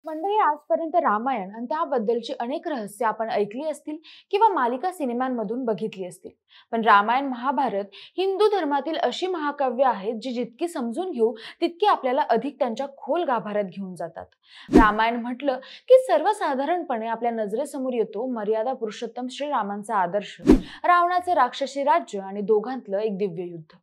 मंडळी, आजपर्यंत रामायण आणि त्याबद्दलची अनेक रहस्य आपण ऐकली असतील किंवा मालिका सिनेमांमधून बघितली असतील. पण रामायण महाभारत हिंदू धर्मातील अशी महाकाव्य आहेत जी जितकी समजून घेऊ तितकी आपल्याला अधिक त्यांच्या खोल गाभाऱ्यात घेऊन जातात. रामायण म्हटलं की सर्वसाधारणपणे आपल्या नजरेसमोर येतो मर्यादा पुरुषोत्तम श्रीरामांचा आदर्श, रावणाचे राक्षसी राज्य आणि दोघांतलं एक दिव्य युद्ध.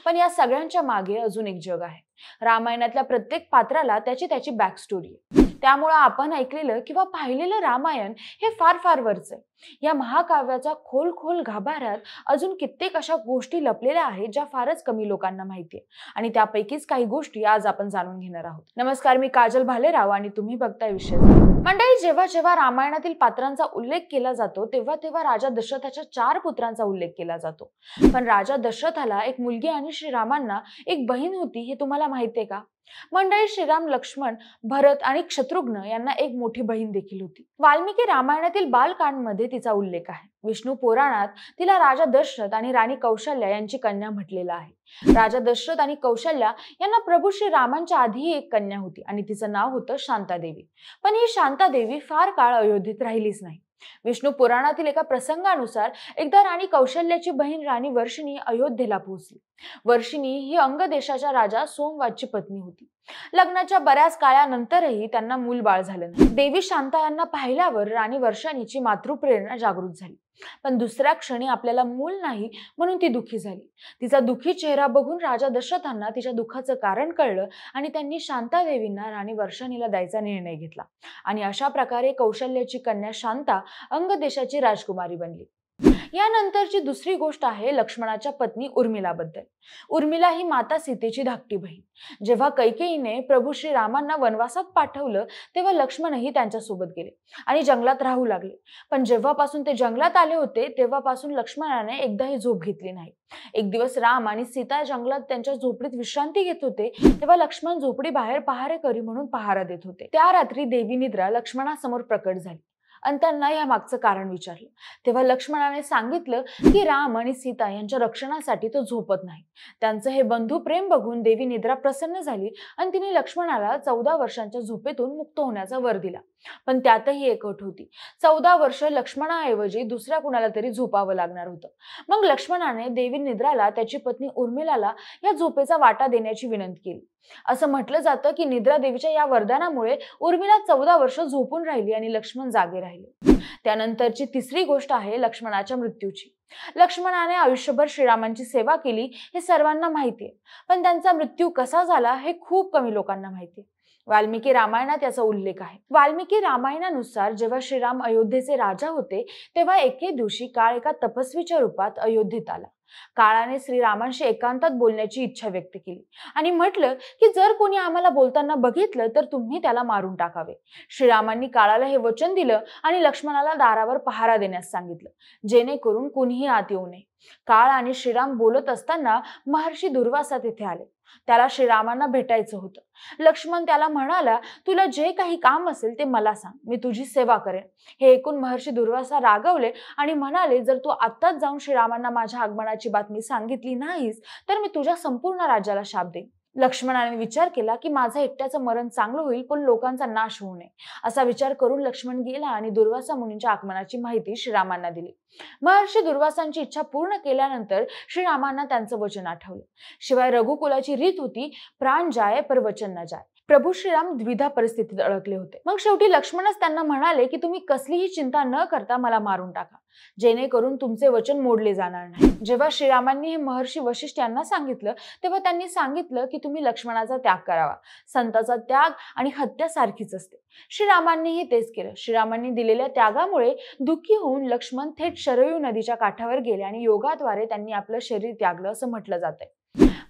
पण या सगळ्यांच्या मागे अजून एक जग आहे. रामायणातल्या प्रत्येक पात्राला त्याची त्याची बॅक स्टोरी आहे. त्यामुळे आपण ऐकलेलं किंवा पाहिलेलं रामायण हे फार फार वरच आहे. या महाकाव्याच्या खोल खोल गाभाऱ्यात अजून कित्येक अशा गोष्टी लपलेल्या आहेत ज्या फारच कमी लोकांना माहितीये, आणि त्यापैकीच काही गोष्टी आज आपण जाणून घेणार आहोत. नमस्कार, मी काजल भालेराव आणि तुम्ही बघताय विषय. मंडळी, जेव्हा जेव्हा रामायणातील पात्रांचा उल्लेख केला जातो तेव्हा तेव्हा राजा दशरथाच्या 4 पुत्रांचा उल्लेख केला जातो. पण राजा दशरथाला एक मुलगी आणि श्रीरामांना एक बहीण होती, हे तुम्हाला माहितीये का? मंडळी, श्रीराम, लक्ष्मण, भरत आणि शत्रुघ्न यांना एक मोठी बहीण देखील होती. वाल्मिकी रामायणातील बालकांडमध्ये तिचा उल्लेख आहे. विष्णू पुराणात तिला राजा दशरथ आणि राणी कौशल्या यांची कन्या म्हटलेलं आहे. राजा दशरथ आणि कौशल्या यांना प्रभू श्रीरामांच्या आधीही एक कन्या होती आणि तिचं नाव होतं शांतादेवी. पण ही शांतादेवी फार काळ अयोध्येत राहिलीच नाही. विष्णू पुराणातील एका प्रसंगानुसार एकदा राणी कौशल्याची बहीण राणी वर्षिणी अयोध्येला पोहोचली. वर्षिणी ही अंग देशाच्या राजा सोमवादची पत्नी होती. लग्नाच्या बऱ्याच काळानंतरही त्यांना मूलबाळ झालं नाही. देवी शांता यांना पाहिल्यावर राणी वर्षिणीची मातृप्रेरणा जागृत झाली. पण दुसऱ्या क्षणी आपल्याला मूल नाही म्हणून ती दुःखी झाली. तिचा दुःखी चेहरा बघून राजा दशरथांना तिच्या दुःखाचं कारण कळलं आणि त्यांनी शांतादेवींना राणी वर्षिणीला द्यायचा निर्णय घेतला. आणि अशा प्रकारे कौशल्याची कन्या शांता अंग देशाची राजकुमारी बनली. यानंतरची दुसरी गोष्ट आहे लक्ष्मणाच्या पत्नी उर्मिलाबद्दल. उर्मिला ही माता सीतेची धाकटी बहीण. जेव्हा कैकेयीने प्रभू श्रीरामांना वनवासात पाठवलं तेव्हा लक्ष्मणही त्यांच्यासोबत गेले आणि जंगलात राहू लागले. पण जेव्हापासून ते जंगलात आले होते तेव्हापासून लक्ष्मणाने एकदाही झोप घेतली नाही. एक दिवस राम आणि सीता जंगलात त्यांच्या झोपडीत विश्रांती घेत होते तेव्हा लक्ष्मण झोपडी बाहेर पहारेकरी म्हणून पहारा देत होते. त्या रात्री देवी निद्रा लक्ष्मणासमोर प्रकट झाली आणि त्यांना या मागचं कारण विचारलं. तेव्हा लक्ष्मणाने सांगितलं की राम आणि सीता यांच्या रक्षणासाठी तो झोपत नाही. त्यांचं हे बंधू प्रेम बघून देवी निद्रा प्रसन्न झाली आणि तिने लक्ष्मणाला 14 वर्षांच्या झोपेतून मुक्त होण्याचा वर दिला. पण त्यातही एक अट होती. 14 वर्ष लक्ष्मणाऐवजी दुसऱ्या कुणाला तरी झोपावं लागणार होतं. मग लक्ष्मणाने देवी निद्राला त्याची पत्नी उर्मिलाला या झोपेचा वाटा देण्याची विनंती केली. असं म्हटलं जातं की निद्रा देवीच्या या वरदानामुळे उर्मिला 14 वर्ष झोपून राहिली आणि लक्ष्मण जागे राहिले. त्यानंतरची तिसरी गोष्ट आहे लक्ष्मणाच्या मृत्यूची. लक्ष्मणाने आयुष्यभर श्रीरामांची सेवा केली हे सर्वांना माहितीये, पण त्यांचा मृत्यू कसा झाला हे खूप कमी लोकांना माहितीये. वाल्मिकी रामायणात याचा उल्लेख आहे. वाल्मिकी रामायणानुसार जेव्हा श्रीराम अयोध्येचे राजा होते तेव्हा एके दिवशी काळ एका तपस्वीच्या रूपात अयोध्येत आला. काळाने श्रीरामांशी एकांतात बोलण्याची इच्छा व्यक्त केली आणि म्हटलं की जर कोणी आम्हाला बोलताना बघितलं तर तुम्ही त्याला मारून टाकावे. श्रीरामांनी काळाला हे वचन दिलं आणि लक्ष्मणाला दारावर पहारा देण्यास सांगितलं, जेणेकरून कोणीही आत येऊ नये. काळ आणि श्रीराम बोलत असताना महर्षी दुर्वासा तिथे आले. त्याला श्रीरामांना भेटायचं होतं. लक्ष्मण त्याला म्हणाला, तुला जे काही काम असेल ते मला सांग, मी तुझी सेवा करेन. हे ऐकून महर्षी दुर्वासा रागवले आणि म्हणाले, जर तू आत्ताच जाऊन श्रीरामांना माझ्या आगमनाची बातमी सांगितली नाहीस तर मी तुझ्या संपूर्ण राज्याला शाप देईन. लक्ष्मणाने विचार केला की माझं एकट्याचं मरण चांगलं होईल पण लोकांचा नाश होऊ नये. असा विचार करून लक्ष्मण गेला आणि दुर्वासा मुनींच्या आगमनाची माहिती श्रीरामांना दिली. महर्षी दुर्वासांची इच्छा पूर्ण केल्यानंतर श्रीरामांना त्यांचं वचन आठवलं. शिवाय रघुकुलाची रीत होती, प्राण जाय पर वचन न जाय. प्रभू श्रीराम द्विधा परिस्थितीत अडकले होते. मग शेवटी लक्ष्मणच त्यांना म्हणाले की तुम्ही कसलीही चिंता न करता मला मारून टाका, जेणेकरून तुमचे वचन मोडले जाणार नाही. जेव्हा श्रीरामांनी हे महर्षी वशिष्ठ यांना सांगितलं तेव्हा त्यांनी सांगितलं की तुम्ही लक्ष्मणाचा त्याग करावा. संताचा त्याग आणि हत्या सारखीच असते. श्रीरामांनीही तेच केलं. श्रीरामांनी दिलेल्या त्यागामुळे दुःखी होऊन लक्ष्मण थेट शरयू नदीच्या काठावर गेले आणि योगाद्वारे त्यांनी आपलं शरीर त्यागलं असं म्हटलं जातंय.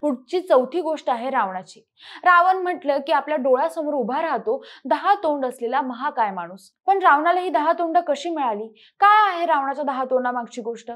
पुढची चौथी गोष्ट आहे रावणाची. रावण म्हटलं की आपल्या डोळ्यासमोर उभा राहतो 10 तोंड असलेला महाकाय माणूस. पण रावणाला ही 10 तोंड कशी मिळाली? काय आहे रावणाच्या 10 तोंडामागची गोष्ट?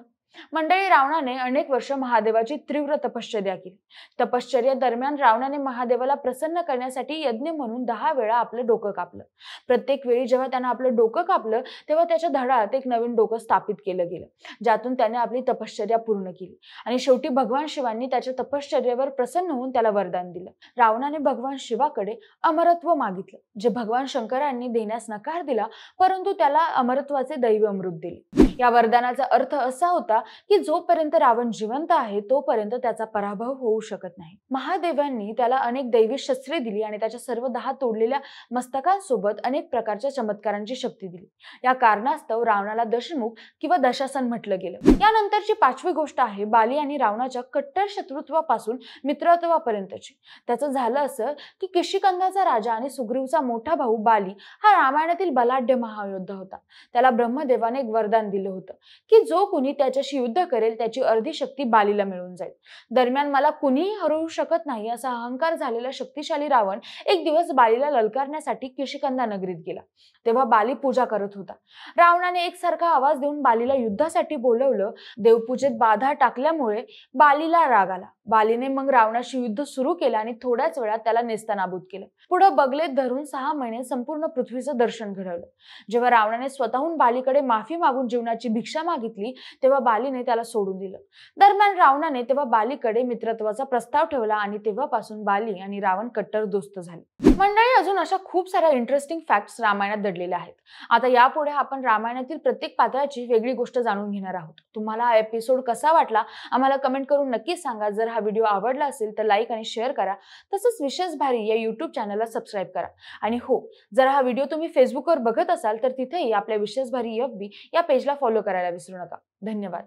मंडळी, रावणाने अनेक वर्ष महादेवाची तीव्र तपश्चर्या केली. तपश्चर्ये दरम्यान रावणाने महादेवाला प्रसन्न करण्यासाठी यज्ञ म्हणून 10 वेळा आपलं डोकं कापलं. प्रत्येक वेळी जेव्हा त्यानं आपलं डोकं कापलं तेव्हा त्याच्या धडात एक नवीन डोकं स्थापित केलं गेलं, ज्यातून त्याने आपली तपश्चर्या पूर्ण केली. आणि शेवटी भगवान शिवांनी त्याच्या तपश्चर्येवर प्रसन्न होऊन त्याला वरदान दिलं. रावणाने भगवान शिवाकडे अमरत्व मागितलं, जे भगवान शंकरांनी देण्यास नकार दिला, परंतु त्याला अमरत्वाचे दैवी अमृत दिले. या वरदानाचा अर्थ असा होता की जोपर्यंत रावण जिवंत आहे तोपर्यंत त्याचा पराभव होऊ शकत नाही. महादेवांनी त्याला अनेक दैवी शस्त्रे दिली आणि त्याच्या सर्व 10 तोडलेल्या मस्तकांसोबत अनेक प्रकारच्या चमत्कारांची शक्ती दिली. या कारणास्तव रावणाला दशमुख किंवा दशासन म्हटलं गेलं. यानंतरची 5वी गोष्ट आहे बाली आणि रावणाच्या कट्टर शत्रुत्वापासून मित्रत्वापर्यंतची. त्याचं झालं असं की किष्किंधाचा राजा आणि सुग्रीवचा मोठा भाऊ बाली हा रामायणातील बलाढ्य महायोद्धा होता. त्याला ब्रह्मदेवाने एक वरदान दिलं होतं की जो कुणी त्याच्याशी युद्ध करेल त्याची अर्धी शक्ती बालीला मिळून जाईल. दरम्यान मला कुणीही हरवू शकत नाही असा अहंकार झालेला शक्तिशाली रावण एक दिवस बालीला ललकारण्यासाठी किष्किंधा नगरीत गेला. तेव्हा बाली पूजा करत होता. रावणाने एकसारखा आवाज देऊन बालीला युद्धासाठी बोलवलं. देवपूजेत बाधा टाकल्यामुळे बालीला राग आला. बालीने मग रावणाशी युद्ध सुरू केलं आणि थोड्याच वेळात त्याला नेस्तनाबूत केलं. पुढे बगलेत धरून 6 महिने संपूर्ण पृथ्वीचं दर्शन घडवलं. जेव्हा रावणाने स्वतःहून बालीकडे माफी मागून जीवनाची भिक्षा मागितली तेव्हा बालीने त्याला सोडून दिलं. दरम्यान रावणाने तेव्हा बालीकडे मित्रत्वाचा प्रस्ताव ठेवला आणि तेव्हापासून बाली आणि रावण कट्टर दोस्त झाले. मंडळी, अजून अशा खूप साऱ्या इंटरेस्टिंग फॅक्ट्स रामायणात दडलेल्या आहेत. आता यापुढे आपण रामायणातील प्रत्येक पात्राची वेगळी गोष्ट जाणून घेणार आहोत. तुम्हाला हा एपिसोड कसा वाटला आम्हाला कमेंट करून नक्की सांगा. जर हा व्हिडिओ आवडला असेल तर लाईक आणि शेअर करा. तसंच विशेष भारी या YouTube चॅनलला सबस्क्राईब करा. आणि हो, जर हा व्हिडिओ तुम्ही फेसबुकवर बघत असाल तर तिथेही आपल्या विशेष भारी FB या पेजला फॉलो करायला विसरू नका. धन्यवाद.